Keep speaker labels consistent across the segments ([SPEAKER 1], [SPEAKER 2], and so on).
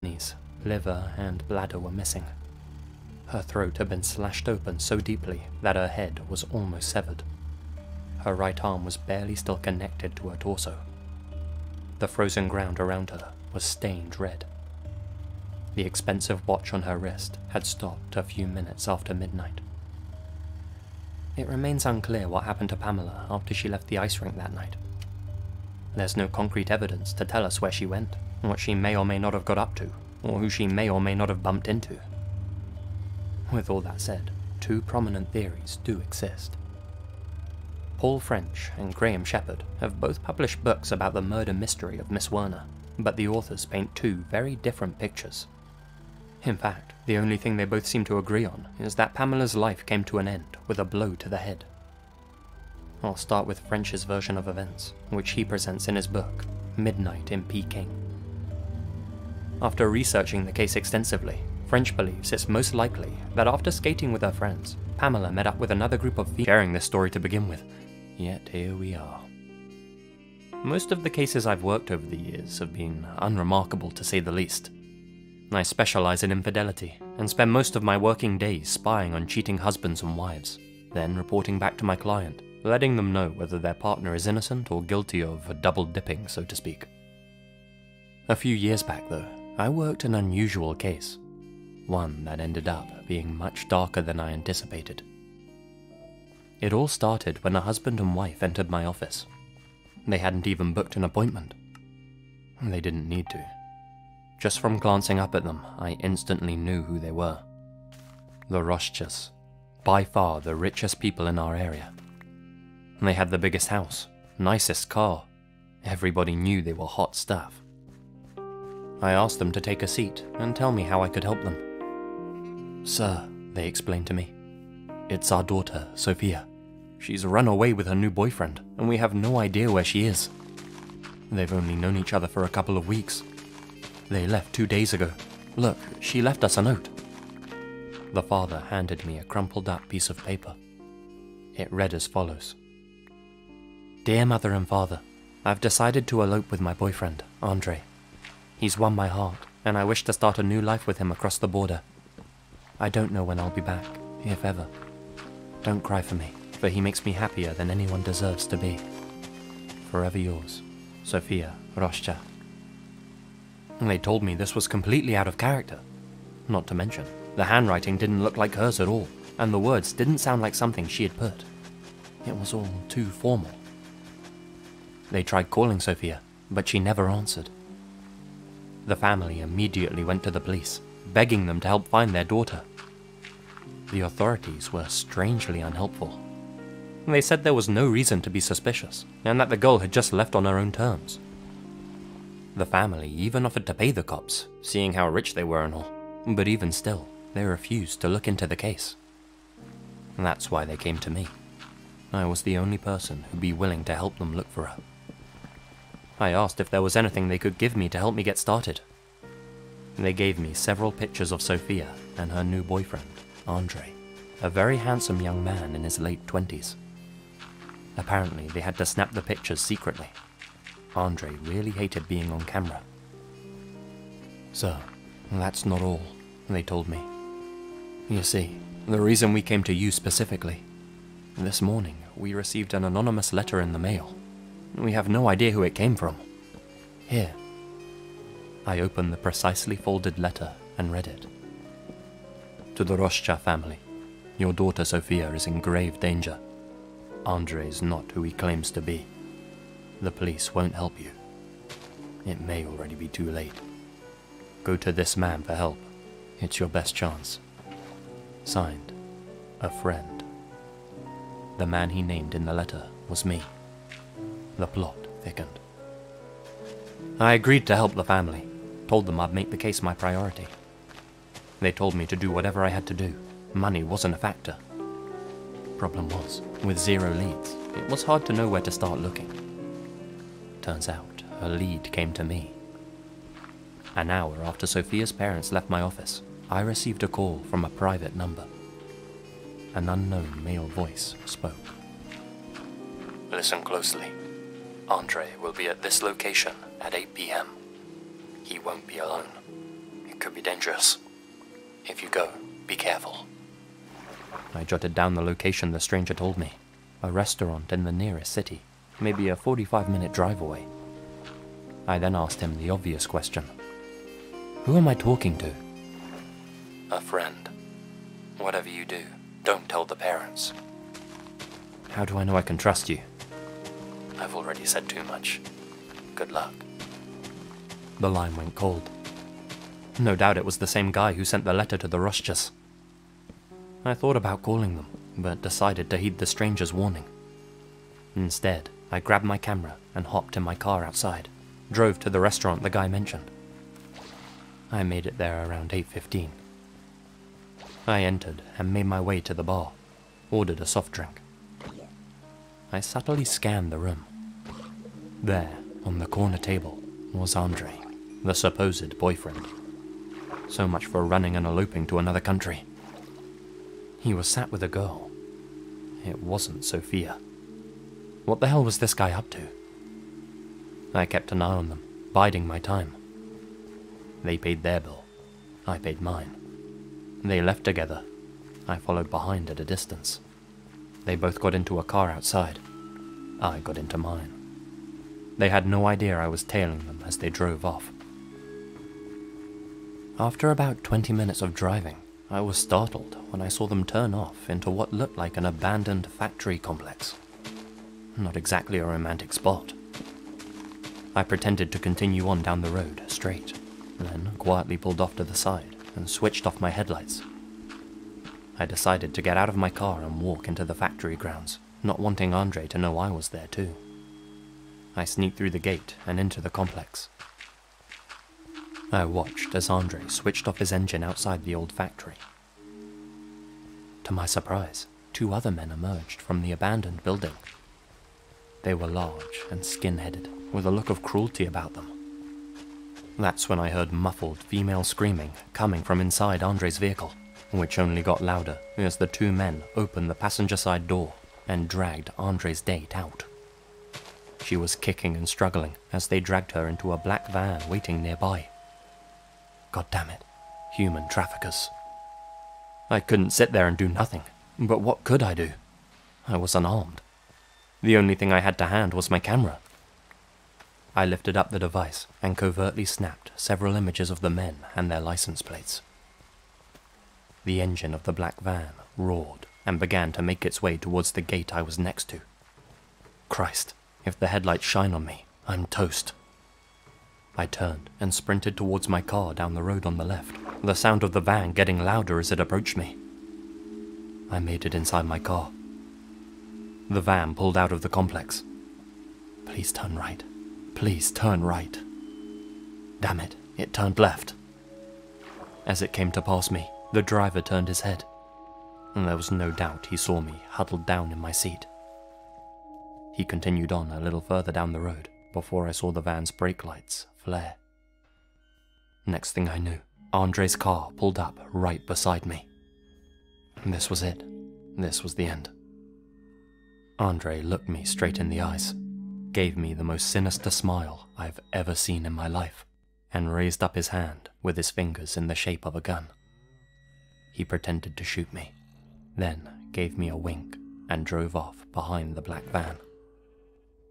[SPEAKER 1] kidneys, liver, and bladder were missing. Her throat had been slashed open so deeply that her head was almost severed. Her right arm was barely still connected to her torso. The frozen ground around her was stained red. The expensive watch on her wrist had stopped a few minutes after midnight. It remains unclear what happened to Pamela after she left the ice rink that night. There's no concrete evidence to tell us where she went, what she may or may not have got up to, or who she may or may not have bumped into. With all that said, two prominent theories do exist. Paul French and Graham Shepherd have both published books about the murder mystery of Miss Werner, but the authors paint two very different pictures. In fact, the only thing they both seem to agree on is that Pamela's life came to an end with a blow to the head. I'll start with French's version of events, which he presents in his book, Midnight in Peking. After researching the case extensively, French believes it's most likely that after skating with her friends, Pamela met up with another group of females sharing this story to begin with. Yet here we are. Most of the cases I've worked over the years have been unremarkable to say the least. I specialize in infidelity, and spend most of my working days spying on cheating husbands and wives, then reporting back to my client, letting them know whether their partner is innocent or guilty of double dipping, so to speak. A few years back though, I worked an unusual case, one that ended up being much darker than I anticipated. It all started when a husband and wife entered my office. They hadn't even booked an appointment. They didn't need to. Just from glancing up at them, I instantly knew who they were. The Roschas, by far the richest people in our area. They had the biggest house, nicest car. Everybody knew they were hot stuff. I asked them to take a seat and tell me how I could help them. "Sir," they explained to me, "it's our daughter, Sophia. She's run away with her new boyfriend, and we have no idea where she is. They've only known each other for a couple of weeks. They left 2 days ago. Look, she left us a note." The father handed me a crumpled up piece of paper. It read as follows. "Dear Mother and Father, I've decided to elope with my boyfriend, Andre. He's won my heart, and I wish to start a new life with him across the border. I don't know when I'll be back, if ever. Don't cry for me, for he makes me happier than anyone deserves to be. Forever yours, Sophia Roscha." They told me this was completely out of character. Not to mention, the handwriting didn't look like hers at all, and the words didn't sound like something she had put. It was all too formal. They tried calling Sophia, but she never answered. The family immediately went to the police, begging them to help find their daughter. The authorities were strangely unhelpful. They said there was no reason to be suspicious, and that the girl had just left on her own terms. The family even offered to pay the cops, seeing how rich they were and all, but even still, they refused to look into the case. That's why they came to me. I was the only person who'd be willing to help them look for her. I asked if there was anything they could give me to help me get started. They gave me several pictures of Sophia and her new boyfriend, Andre, a very handsome young man in his late 20s. Apparently, they had to snap the pictures secretly. Andre really hated being on camera. "Sir, that's not all," they told me. "You see, the reason we came to you specifically. This morning, we received an anonymous letter in the mail. We have no idea who it came from. Here." I opened the precisely folded letter and read it. "To the Roscha family, your daughter Sophia is in grave danger. Andre is not who he claims to be. The police won't help you. It may already be too late. Go to this man for help. It's your best chance. Signed, a friend." The man he named in the letter was me. The plot thickened. I agreed to help the family, told them I'd make the case my priority. They told me to do whatever I had to do. Money wasn't a factor. Problem was, with zero leads, it was hard to know where to start looking. Turns out, a lead came to me. An hour after Sophia's parents left my office, I received a call from a private number. An unknown male voice spoke. "Listen closely. Andre will be at this location at 8 p.m. He won't be alone. could be dangerous. If you go, be careful. I jotted down the location the stranger told me. A restaurant in the nearest city, maybe a 45-minute drive away. I then asked him the obvious question. Who am I talking to? A friend. Whatever you do, don't tell the parents. How do I know I can trust you? I've already said too much. Good luck. The line went cold. No doubt it was the same guy who sent the letter to the Roschas. I thought about calling them, but decided to heed the stranger's warning. Instead, I grabbed my camera and hopped in my car outside, drove to the restaurant the guy mentioned. I made it there around 8:15. I entered and made my way to the bar, ordered a soft drink. I subtly scanned the room. There, on the corner table, was Andre, the supposed boyfriend. So much for running and eloping to another country. He was sat with a girl. It wasn't Sophia. What the hell was this guy up to? I kept an eye on them, biding my time. They paid their bill. I paid mine. They left together. I followed behind at a distance. They both got into a car outside. I got into mine. They had no idea I was tailing them as they drove off. After about 20 minutes of driving, I was startled when I saw them turn off into what looked like an abandoned factory complex. Not exactly a romantic spot. I pretended to continue on down the road, straight, then quietly pulled off to the side and switched off my headlights. I decided to get out of my car and walk into the factory grounds, not wanting Andre to know I was there too. I sneaked through the gate and into the complex. I watched as Andre switched off his engine outside the old factory. To my surprise, 2 other men emerged from the abandoned building. They were large and skin-headed, with a look of cruelty about them. That's when I heard muffled female screaming coming from inside Andre's vehicle, which only got louder as the 2 men opened the passenger side door and dragged Andre's date out. She was kicking and struggling as they dragged her into a black van waiting nearby. God damn it, human traffickers. I couldn't sit there and do nothing, but what could I do? I was unarmed. The only thing I had to hand was my camera. I lifted up the device and covertly snapped several images of the men and their license plates. The engine of the black van roared and began to make its way towards the gate I was next to. Christ, if the headlights shine on me, I'm toast. I turned and sprinted towards my car down the road on the left, the sound of the van getting louder as it approached me. I made it inside my car. The van pulled out of the complex. Please turn right. Please turn right. Damn it, it turned left. As it came to pass me, the driver turned his head, and there was no doubt he saw me huddled down in my seat. He continued on a little further down the road before I saw the van's brake lights flare. Next thing I knew, Andre's car pulled up right beside me. This was it. This was the end. Andre looked me straight in the eyes, gave me the most sinister smile I've ever seen in my life, and raised up his hand with his fingers in the shape of a gun. He pretended to shoot me, then gave me a wink and drove off behind the black van.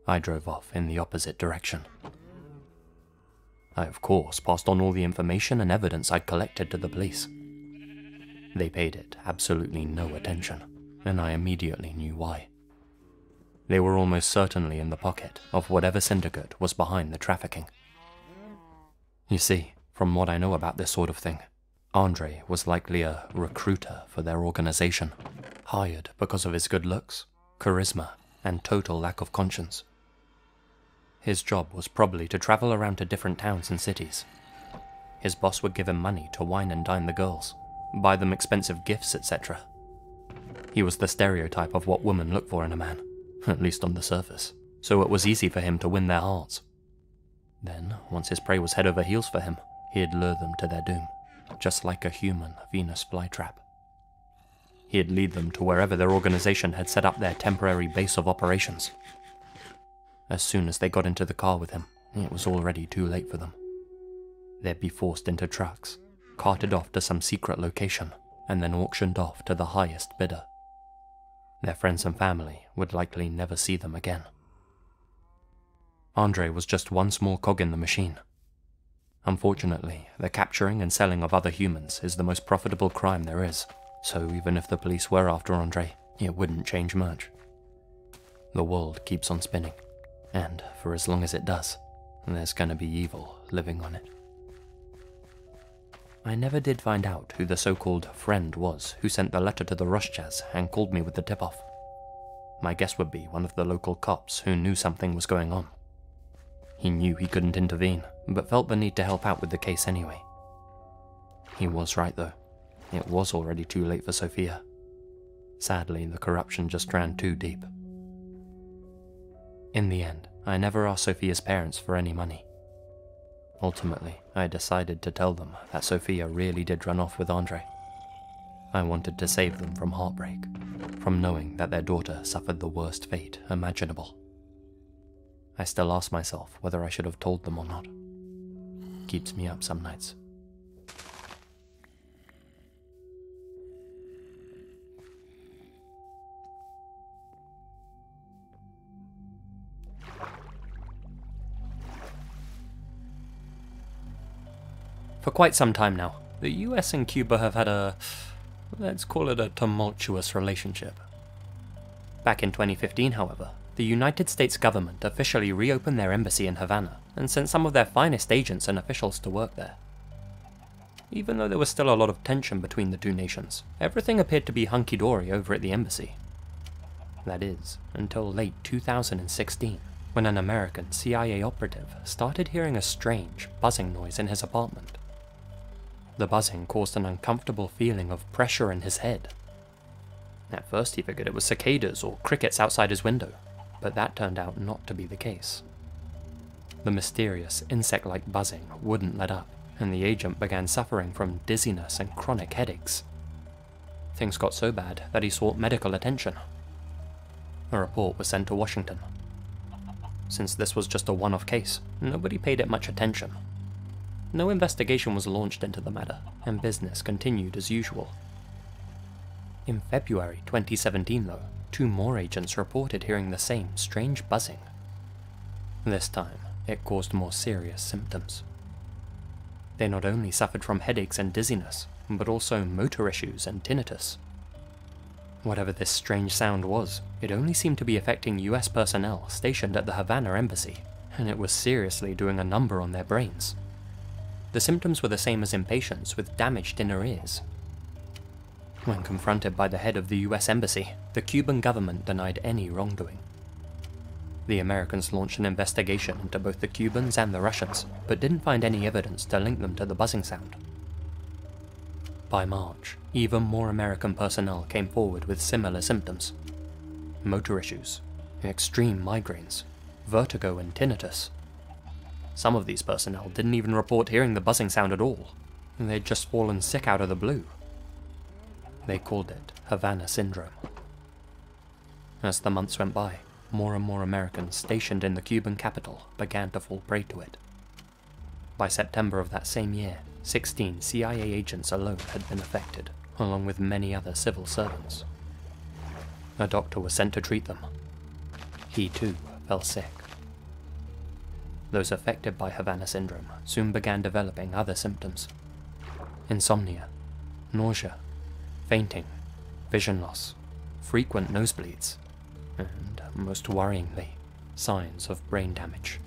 [SPEAKER 1] I drove off in the opposite direction. I, of course, passed on all the information and evidence I'd collected to the police. They paid it absolutely no attention, and I immediately knew why. They were almost certainly in the pocket of whatever syndicate was behind the trafficking. You see, from what I know about this sort of thing, Andre was likely a recruiter for their organization, hired because of his good looks, charisma, and total lack of conscience. His job was probably to travel around to different towns and cities. His boss would give him money to wine and dine the girls, buy them expensive gifts, etc. He was the stereotype of what women look for in a man, at least on the surface, so it was easy for him to win their hearts. Then, once his prey was head over heels for him, he'd lure them to their doom, just like a human Venus flytrap. He'd lead them to wherever their organization had set up their temporary base of operations. As soon as they got into the car with him, it was already too late for them. They'd be forced into trucks, carted off to some secret location, and then auctioned off to the highest bidder. Their friends and family would likely never see them again. Andre was just one small cog in the machine. Unfortunately, the capturing and selling of other humans is the most profitable crime there is, so even if the police were after Andre, it wouldn't change much. The world keeps on spinning, and for as long as it does, there's gonna be evil living on it. I never did find out who the so-called friend was who sent the letter to the Rorschachs and called me with the tip-off. My guess would be one of the local cops who knew something was going on. He knew he couldn't intervene, but felt the need to help out with the case anyway. He was right though. It was already too late for Sophia. Sadly, the corruption just ran too deep. In the end, I never asked Sophia's parents for any money. Ultimately, I decided to tell them that Sophia really did run off with Andre. I wanted to save them from heartbreak, from knowing that their daughter suffered the worst fate imaginable. I still ask myself whether I should have told them or not. Keeps me up some nights. For quite some time now, the US and Cuba have had a, let's call it a tumultuous relationship. Back in 2015, however, the United States government officially reopened their embassy in Havana and sent some of their finest agents and officials to work there. Even though there was still a lot of tension between the two nations, everything appeared to be hunky-dory over at the embassy. That is, until late 2016, when an American CIA operative started hearing a strange, buzzing noise in his apartment. The buzzing caused an uncomfortable feeling of pressure in his head. At first he figured it was cicadas or crickets outside his window, but that turned out not to be the case. The mysterious, insect-like buzzing wouldn't let up, and the agent began suffering from dizziness and chronic headaches. Things got so bad that he sought medical attention. A report was sent to Washington. Since this was just a one-off case, nobody paid it much attention. No investigation was launched into the matter, and business continued as usual. In February 2017 though, 2 more agents reported hearing the same strange buzzing. This time, it caused more serious symptoms. They not only suffered from headaches and dizziness, but also motor issues and tinnitus. Whatever this strange sound was, it only seemed to be affecting US personnel stationed at the Havana embassy, and it was seriously doing a number on their brains. The symptoms were the same as in patients with damaged inner ears. When confronted by the head of the US embassy, the Cuban government denied any wrongdoing. The Americans launched an investigation into both the Cubans and the Russians, but didn't find any evidence to link them to the buzzing sound. By March, even more American personnel came forward with similar symptoms. Motor issues, extreme migraines, vertigo and tinnitus. Some of these personnel didn't even report hearing the buzzing sound at all. They'd just fallen sick out of the blue. They called it Havana Syndrome. As the months went by, more and more Americans stationed in the Cuban capital began to fall prey to it. By September of that same year, 16 CIA agents alone had been affected, along with many other civil servants. A doctor was sent to treat them. He too fell sick. Those affected by Havana Syndrome soon began developing other symptoms. Insomnia, nausea, fainting, vision loss, frequent nosebleeds, and, most worryingly, signs of brain damage.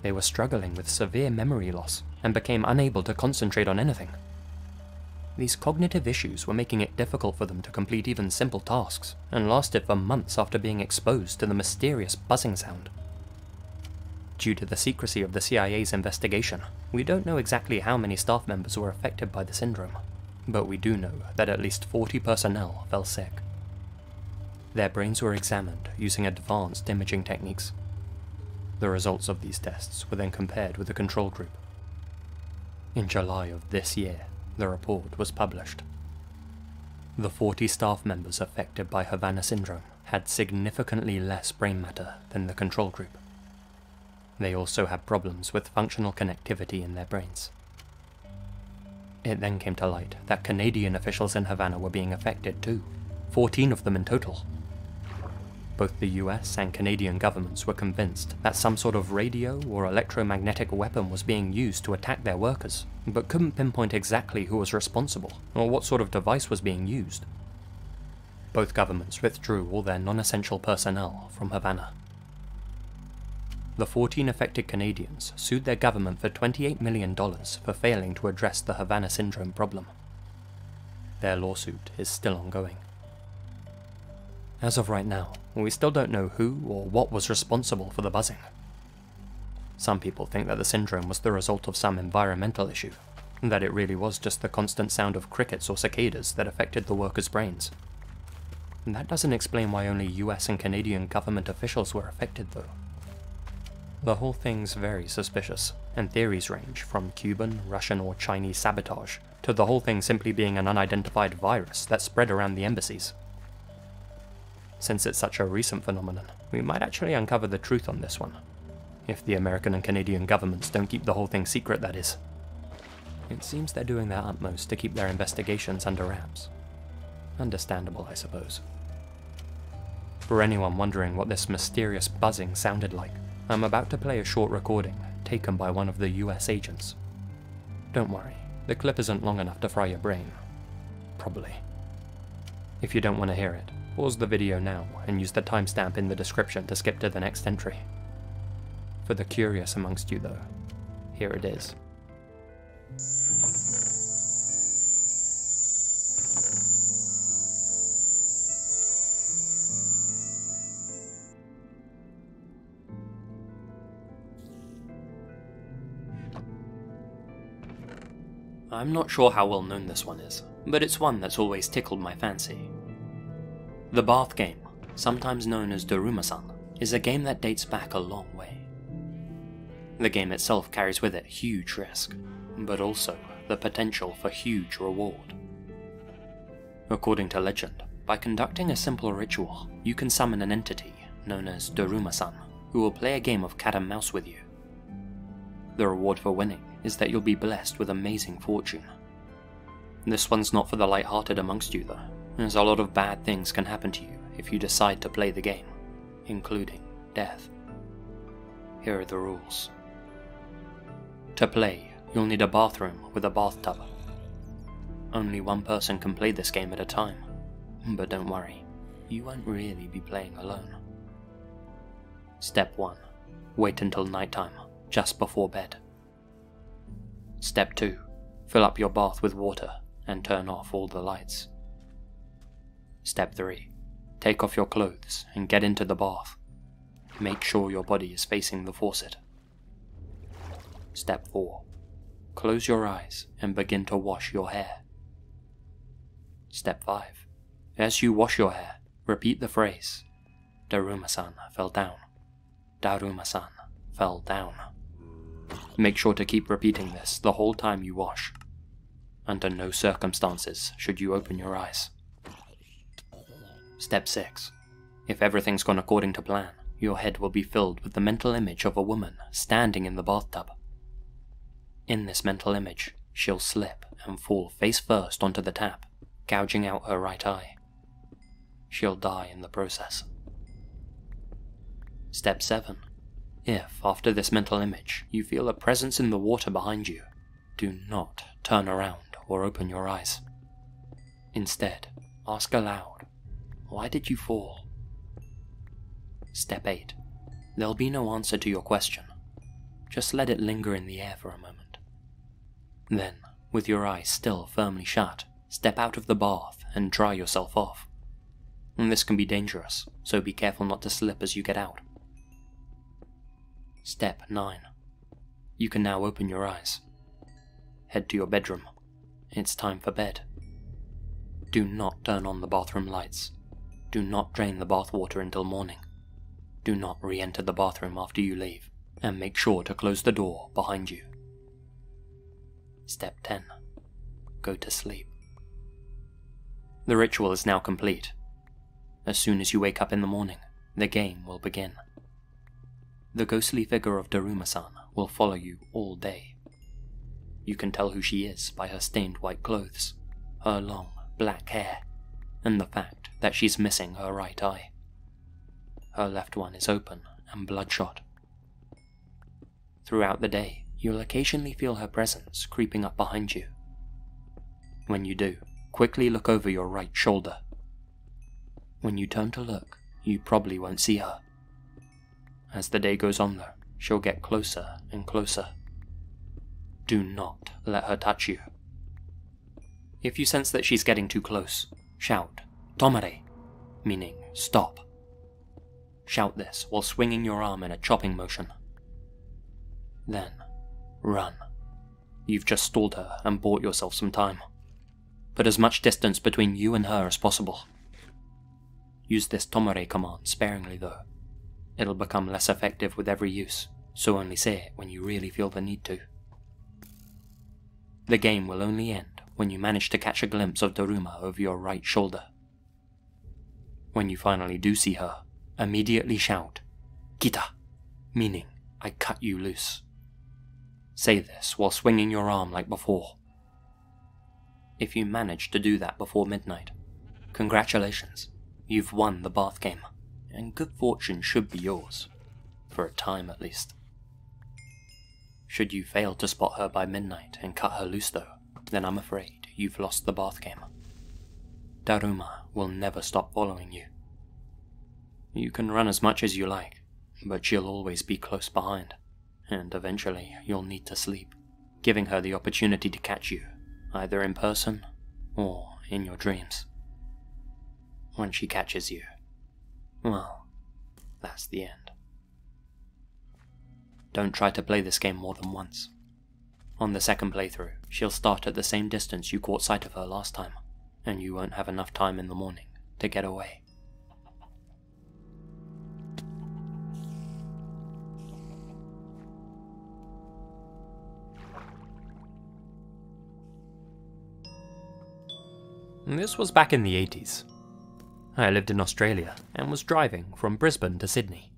[SPEAKER 1] They were struggling with severe memory loss and became unable to concentrate on anything. These cognitive issues were making it difficult for them to complete even simple tasks, and lasted for months after being exposed to the mysterious buzzing sound. Due to the secrecy of the CIA's investigation, we don't know exactly how many staff members were affected by the syndrome, but we do know that at least 40 personnel fell sick. Their brains were examined using advanced imaging techniques. The results of these tests were then compared with the control group. In July of this year, the report was published. The 40 staff members affected by Havana Syndrome had significantly less brain matter than the control group. They also had problems with functional connectivity in their brains. It then came to light that Canadian officials in Havana were being affected too, 14 of them in total. Both the US and Canadian governments were convinced that some sort of radio or electromagnetic weapon was being used to attack their workers, but couldn't pinpoint exactly who was responsible or what sort of device was being used. Both governments withdrew all their non-essential personnel from Havana. The 14 affected Canadians sued their government for $28 million for failing to address the Havana Syndrome problem. Their lawsuit is still ongoing. As of right now, we still don't know who or what was responsible for the buzzing. Some people think that the syndrome was the result of some environmental issue, and that it really was just the constant sound of crickets or cicadas that affected the workers' brains. And that doesn't explain why only US and Canadian government officials were affected though. The whole thing's very suspicious, and theories range from Cuban, Russian or Chinese sabotage, to the whole thing simply being an unidentified virus that spread around the embassies. Since it's such a recent phenomenon, we might actually uncover the truth on this one. If the American and Canadian governments don't keep the whole thing secret, that is. It seems they're doing their utmost to keep their investigations under wraps. Understandable, I suppose. For anyone wondering what this mysterious buzzing sounded like, I'm about to play a short recording taken by one of the US agents. Don't worry, the clip isn't long enough to fry your brain. Probably. If you don't want to hear it, pause the video now and use the timestamp in the description to skip to the next entry. For the curious amongst you though, here it is. I'm not sure how well known this one is, but it's one that's always tickled my fancy. The Bath game, sometimes known as Daruma-san, is a game that dates back a long way. The game itself carries with it huge risk, but also the potential for huge reward. According to legend, by conducting a simple ritual, you can summon an entity known as Daruma-san, who will play a game of cat and mouse with you. The reward for winning is that you'll be blessed with amazing fortune. This one's not for the light-hearted amongst you though, as a lot of bad things can happen to you if you decide to play the game, including death. Here are the rules. To play, you'll need a bathroom with a bathtub. Only one person can play this game at a time, but don't worry, you won't really be playing alone. Step 1. Wait until nighttime, just before bed. Step 2. Fill up your bath with water and turn off all the lights. Step 3. Take off your clothes and get into the bath. Make sure your body is facing the faucet. Step 4. Close your eyes and begin to wash your hair. Step 5. As you wash your hair, repeat the phrase, Daruma-san fell down. Daruma-san fell down. Make sure to keep repeating this the whole time you wash. Under no circumstances should you open your eyes. Step 6. If everything's gone according to plan, your head will be filled with the mental image of a woman standing in the bathtub. In this mental image, she'll slip and fall face first onto the tap, gouging out her right eye. She'll die in the process. Step 7. If, after this mental image, you feel a presence in the water behind you, do not turn around or open your eyes. Instead, ask aloud, why did you fall? Step 8. There'll be no answer to your question. Just let it linger in the air for a moment. Then, with your eyes still firmly shut, step out of the bath and dry yourself off. And this can be dangerous, so be careful not to slip as you get out. Step 9. You can now open your eyes. Head to your bedroom. It's time for bed. Do not turn on the bathroom lights. Do not drain the bath water until morning. Do not re-enter the bathroom after you leave, and make sure to close the door behind you. Step 10. Go to sleep. The ritual is now complete. As soon as you wake up in the morning, the game will begin. The ghostly figure of Daruma-san will follow you all day. You can tell who she is by her stained white clothes, her long black hair, and the fact that she's missing her right eye. Her left one is open and bloodshot. Throughout the day, you'll occasionally feel her presence creeping up behind you. When you do, quickly look over your right shoulder. When you turn to look, you probably won't see her. As the day goes on though, she'll get closer and closer. Do not let her touch you. If you sense that she's getting too close, shout, "Tomare," meaning stop. Shout this while swinging your arm in a chopping motion. Then, run. You've just stalled her and bought yourself some time. Put as much distance between you and her as possible. Use this Tomare command sparingly though. It'll become less effective with every use, so only say it when you really feel the need to. The game will only end when you manage to catch a glimpse of Daruma over your right shoulder. When you finally do see her, immediately shout, "Kita," meaning I cut you loose. Say this while swinging your arm like before. If you manage to do that before midnight, congratulations, you've won the bath game, and good fortune should be yours, for a time at least. Should you fail to spot her by midnight and cut her loose though, then I'm afraid you've lost the bath game. Daruma will never stop following you. You can run as much as you like, but she'll always be close behind, and eventually you'll need to sleep, giving her the opportunity to catch you, either in person or in your dreams. When she catches you, well, that's the end. Don't try to play this game more than once. On the second playthrough, she'll start at the same distance you caught sight of her last time, and you won't have enough time in the morning to get away. This was back in the 80s. I lived in Australia and was driving from Brisbane to Sydney.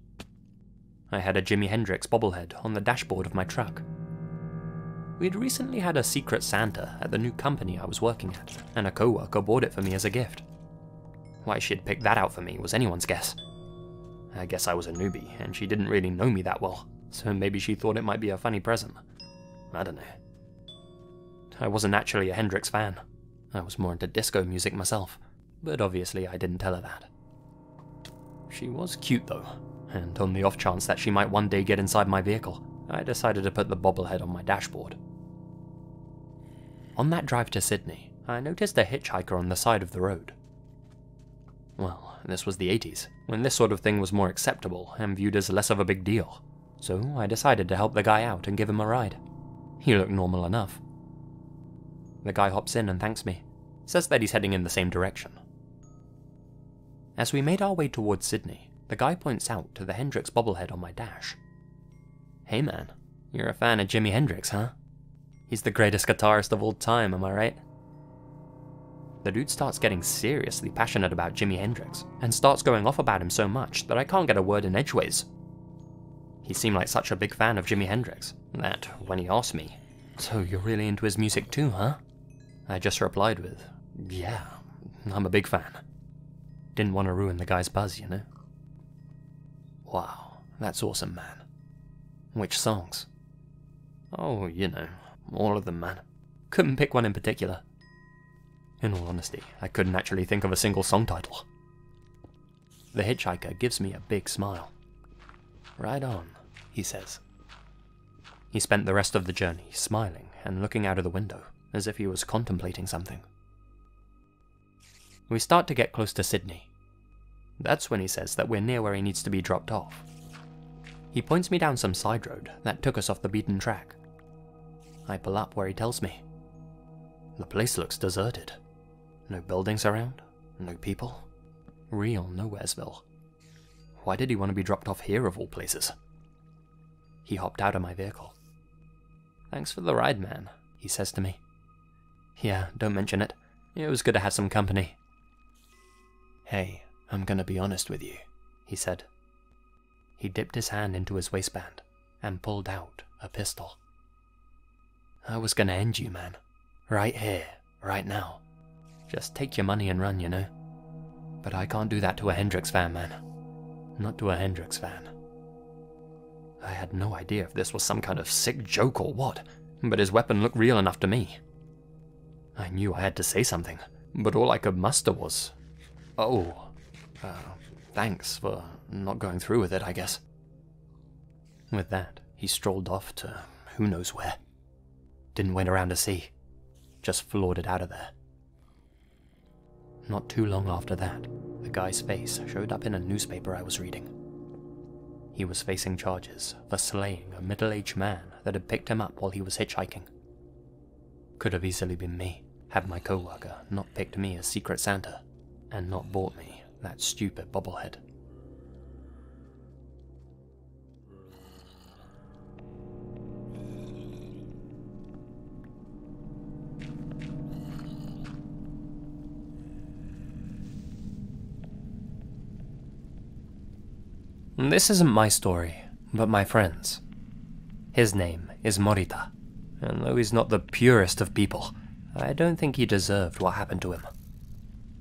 [SPEAKER 1] I had a Jimi Hendrix bobblehead on the dashboard of my truck. We'd recently had a Secret Santa at the new company I was working at, and a co-worker bought it for me as a gift. Why she'd picked that out for me was anyone's guess. I guess I was a newbie, and she didn't really know me that well, so maybe she thought it might be a funny present. I don't know. I wasn't actually a Hendrix fan. I was more into disco music myself, but obviously I didn't tell her that. She was cute though, and on the off chance that she might one day get inside my vehicle, I decided to put the bobblehead on my dashboard. On that drive to Sydney, I noticed a hitchhiker on the side of the road. Well, this was the 80s, when this sort of thing was more acceptable and viewed as less of a big deal, so I decided to help the guy out and give him a ride. He looked normal enough. The guy hops in and thanks me, says that he's heading in the same direction. As we made our way towards Sydney, the guy points out to the Hendrix bobblehead on my dash. "Hey man, you're a fan of Jimi Hendrix, huh? He's the greatest guitarist of all time, am I right?" The dude starts getting seriously passionate about Jimi Hendrix, and starts going off about him so much that I can't get a word in edgeways. He seemed like such a big fan of Jimi Hendrix, that when he asked me, "So you're really into his music too, huh?" I just replied with, "Yeah, I'm a big fan." Didn't want to ruin the guy's buzz, you know? "Wow, that's awesome, man. Which songs?" "Oh, you know, all of them, man. Couldn't pick one in particular." In all honesty, I couldn't actually think of a single song title. The hitchhiker gives me a big smile. "Right on," he says. He spent the rest of the journey smiling and looking out of the window, as if he was contemplating something. We start to get close to Sydney. That's when he says that we're near where he needs to be dropped off. He points me down some side road that took us off the beaten track. I pull up where he tells me. The place looks deserted. No buildings around, no people. Real Nowheresville. Why did he want to be dropped off here of all places? He hopped out of my vehicle. "Thanks for the ride, man," he says to me. "Yeah, don't mention it. It was good to have some company." "Hey, I'm gonna be honest with you," he said. He dipped his hand into his waistband and pulled out a pistol. I was gonna end you, man. Right here, right now. Just take your money and run, you know? But I can't do that to a Hendrix fan, man. Not to a Hendrix fan. I had no idea if this was some kind of sick joke or what, but his weapon looked real enough to me. I knew I had to say something, but all I could muster was, thanks for not going through with it, I guess. With that, he strolled off to who knows where. Didn't wait around to see, just floored it out of there. Not too long after that, the guy's face showed up in a newspaper I was reading. He was facing charges for slaying a middle-aged man that had picked him up while he was hitchhiking. Could have easily been me, had my co-worker not picked me as Secret Santa, and not bought me that stupid bobblehead. This isn't my story, but my friend's. His name is Morita, and though he's not the purest of people, I don't think he deserved what happened to him.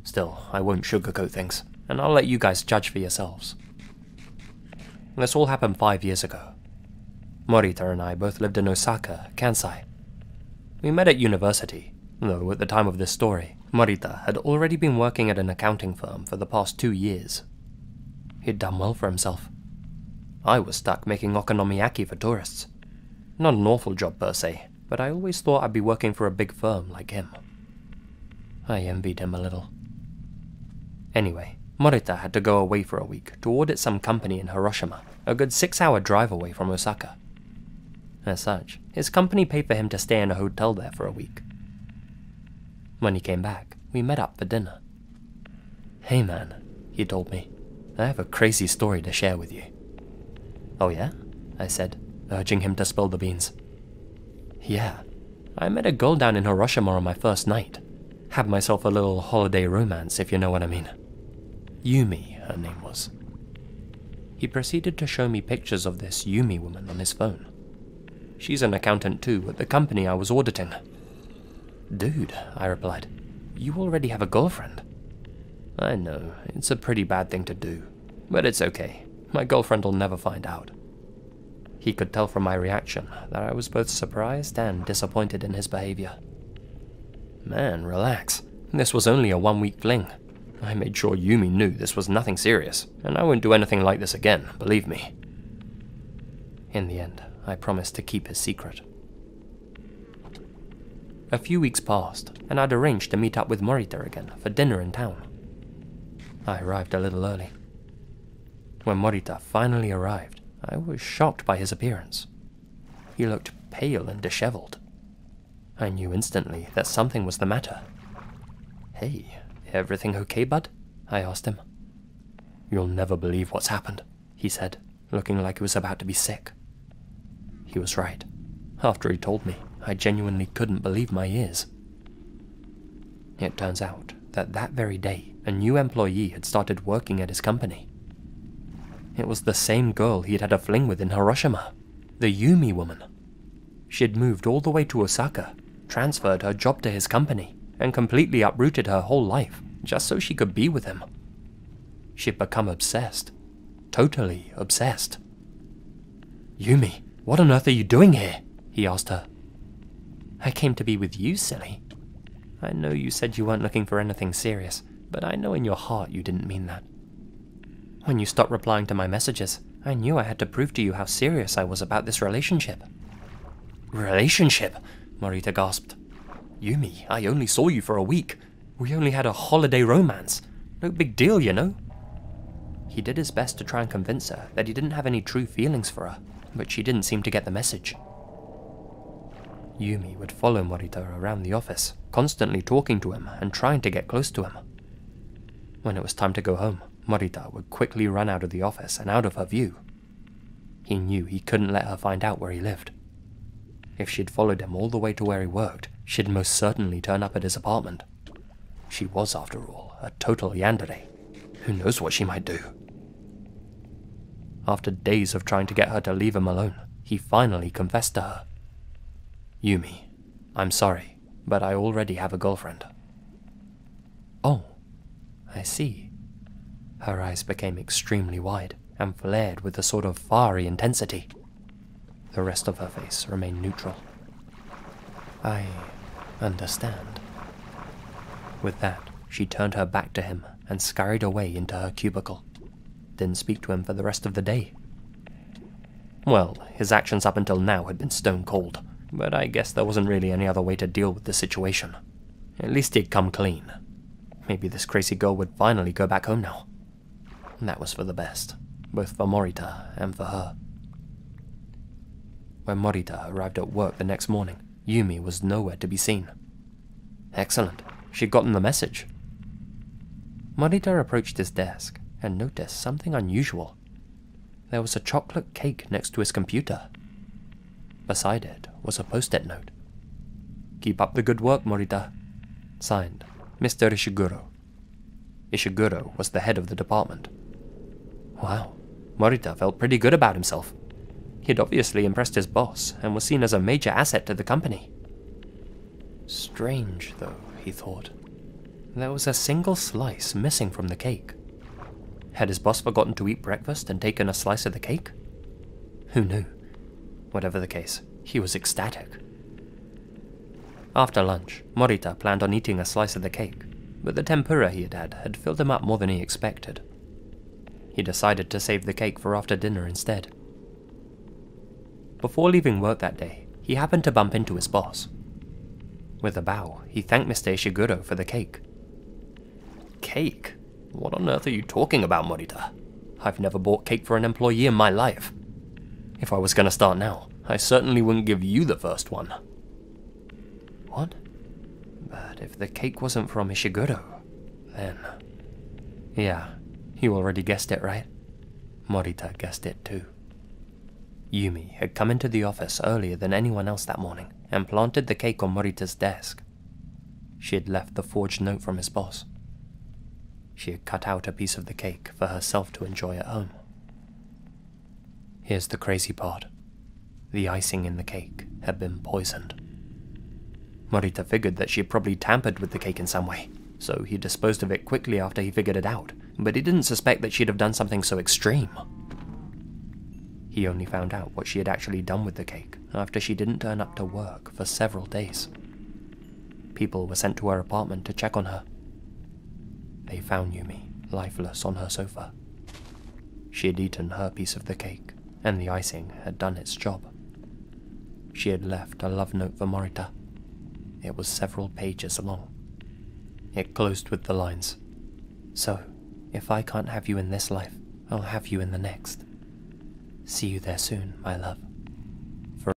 [SPEAKER 1] Still, I won't sugarcoat things, and I'll let you guys judge for yourselves. This all happened 5 years ago. Morita and I both lived in Osaka, Kansai. We met at university, though at the time of this story, Morita had already been working at an accounting firm for the past 2 years. He'd done well for himself. I was stuck making okonomiyaki for tourists. Not an awful job per se, but I always thought I'd be working for a big firm like him. I envied him a little. Anyway, Morita had to go away for a week to audit some company in Hiroshima, a good 6-hour drive away from Osaka. As such, his company paid for him to stay in a hotel there for a week. When he came back, we met up for dinner. "Hey man," he told me, "I have a crazy story to share with you." "Oh yeah?" I said, urging him to spill the beans. "Yeah, I met a girl down in Hiroshima on my first night. Had myself a little holiday romance, if you know what I mean. Yumi, her name was." He proceeded to show me pictures of this Yumi woman on his phone. "She's an accountant too, at the company I was auditing." "Dude," I replied, "you already have a girlfriend." "I know, it's a pretty bad thing to do, but it's okay. My girlfriend will never find out." He could tell from my reaction that I was both surprised and disappointed in his behavior. "Man, relax. This was only a 1-week fling. I made sure Yumi knew this was nothing serious, and I won't do anything like this again, believe me." In the end, I promised to keep his secret. A few weeks passed, and I'd arranged to meet up with Morita again for dinner in town. I arrived a little early. When Morita finally arrived, I was shocked by his appearance. He looked pale and disheveled. I knew instantly that something was the matter. "Hey, everything okay, bud?" I asked him. "You'll never believe what's happened," he said, looking like he was about to be sick. He was right. After he told me, I genuinely couldn't believe my ears. It turns out that that very day, a new employee had started working at his company. It was the same girl he'd had a fling with in Hiroshima, the Yumi woman. She'd moved all the way to Osaka, transferred her job to his company, and completely uprooted her whole life just so she could be with him. She'd become obsessed. Totally obsessed. "Yumi, what on earth are you doing here?" he asked her. "I came to be with you, silly. I know you said you weren't looking for anything serious, but I know in your heart you didn't mean that. When you stopped replying to my messages, I knew I had to prove to you how serious I was about this relationship." "Relationship?" Morita gasped. "Yumi, I only saw you for a week. We only had a holiday romance. No big deal, you know." He did his best to try and convince her that he didn't have any true feelings for her, but she didn't seem to get the message. Yumi would follow Morita around the office, constantly talking to him and trying to get close to him. When it was time to go home, Morita would quickly run out of the office and out of her view. He knew he couldn't let her find out where he lived. If she'd followed him all the way to where he worked, she'd most certainly turn up at his apartment. She was, after all, a total yandere. Who knows what she might do? After days of trying to get her to leave him alone, he finally confessed to her. "Yumi, I'm sorry, but I already have a girlfriend. Oh, I see. Her eyes became extremely wide and flared with a sort of fiery intensity. The rest of her face remained neutral. I understand. With that, she turned her back to him and scurried away into her cubicle. Didn't speak to him for the rest of the day. Well, his actions up until now had been stone cold, but I guess there wasn't really any other way to deal with the situation. At least he'd come clean. Maybe this crazy girl would finally go back home now. And that was for the best, both for Morita and for her. When Morita arrived at work the next morning, Yumi was nowhere to be seen. Excellent, she'd gotten the message. Morita approached his desk and noticed something unusual. There was a chocolate cake next to his computer. Beside it was a post-it note. Keep up the good work, Morita. Signed, Mr. Ishiguro. Ishiguro was the head of the department. Wow, Morita felt pretty good about himself. He'd obviously impressed his boss and was seen as a major asset to the company. Strange, though, he thought. There was a single slice missing from the cake. Had his boss forgotten to eat breakfast and taken a slice of the cake? Who knew? Whatever the case, he was ecstatic. After lunch, Morita planned on eating a slice of the cake, but the tempura he had filled him up more than he expected. He decided to save the cake for after dinner instead. Before leaving work that day, he happened to bump into his boss. With a bow, he thanked Mr. Ishiguro for the cake. Cake? What on earth are you talking about, Morita? I've never bought cake for an employee in my life. If I was going to start now, I certainly wouldn't give you the first one. What? But if the cake wasn't from Ishiguro, then... Yeah, you already guessed it, right? Morita guessed it too. Yumi had come into the office earlier than anyone else that morning and planted the cake on Morita's desk. She had left the forged note from his boss. She had cut out a piece of the cake for herself to enjoy at home. Here's the crazy part. The icing in the cake had been poisoned. Morita figured that she had probably tampered with the cake in some way, so he disposed of it quickly after he figured it out, but he didn't suspect that she'd have done something so extreme. He only found out what she had actually done with the cake after she didn't turn up to work for several days. People were sent to her apartment to check on her. They found Yumi lifeless on her sofa. She had eaten her piece of the cake, and the icing had done its job. She had left a love note for Morita. It was several pages long. It closed with the lines, "So, if I can't have you in this life, I'll have you in the next. See you there soon, my love."